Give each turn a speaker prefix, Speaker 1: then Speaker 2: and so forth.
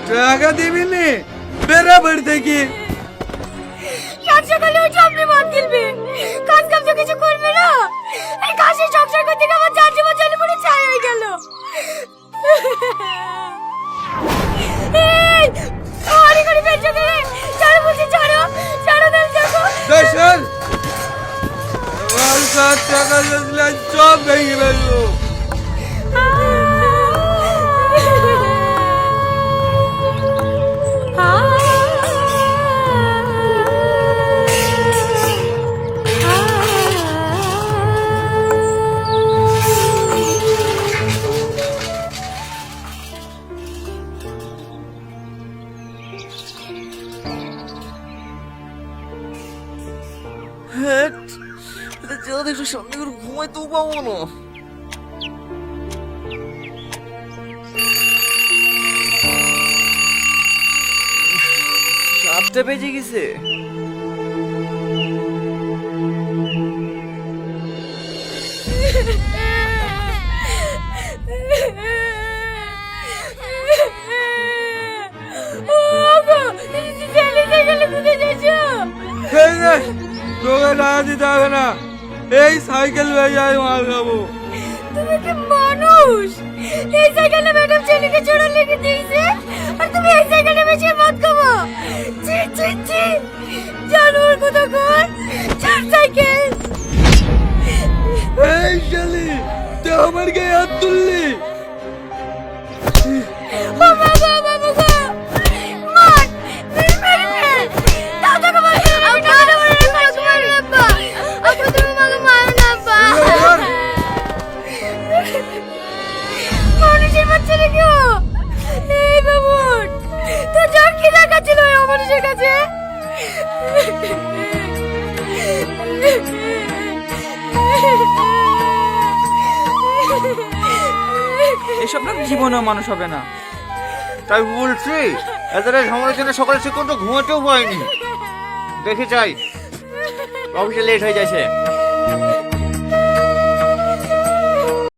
Speaker 1: টাকা দিবি নি বেড়া বাড়ি থেকে
Speaker 2: সাত সকালে উঠে আপনি মদ গিলবে, কাজ কাম তো কিছু করবে না। এই কাজে সংসার করতে গিয়ে আমার যার জীবন জলে পড়ে ছাই হয়ে গেল। এই আরে করে বেঁচে গেলে ছাড়ো বলছি, ছাড়ো ছাড়ো দেন দেখো।
Speaker 1: দেশন আমার কাছ টাকা দিলে সব ভেঙে ফেলবো।
Speaker 3: যদি একটু সামনে করে ঘুমাইতেও পাবো না। সাতটা বেজে গেছে।
Speaker 1: তোকে টাকা দিতে হবে না, এই সাইকেল বেজায় মাল খাবো।
Speaker 2: তুমি কি মানুষ? এই সাইকেলে ম্যাডাম ছেলেকে চড়া লেগে দিয়েছে আর তুমি এই সাইকেলে বেশি মদ খাবো? ছি ছি ছি, জানোয়ার কোথাকার, চার সাইকেল।
Speaker 1: এই শালি তুই আমার গায়ে হাত তুললি।
Speaker 2: বাবা গো, বাবা গো, মার, মেরে মেরে মেরে, দাও তোকে মার, আমি টাকা দেবো না, আমাকে মারো না আব্বা, আব্বা তুমি আমাকে মারো না আব্বা। মানুষের বাচ্চা নাকি ও? এই বাবুর তো যার কি দেখাচ্ছিল ওই মানুষের কাছে?
Speaker 3: এসব না জীবনেও মানুষ হবে না। তাই বলছি এতটা ঝামেলার জন্য সকালে সে কোনো ঘুমাতেও পায়নি। দেখে চাই অফিসে লেট হয়ে যাচ্ছে।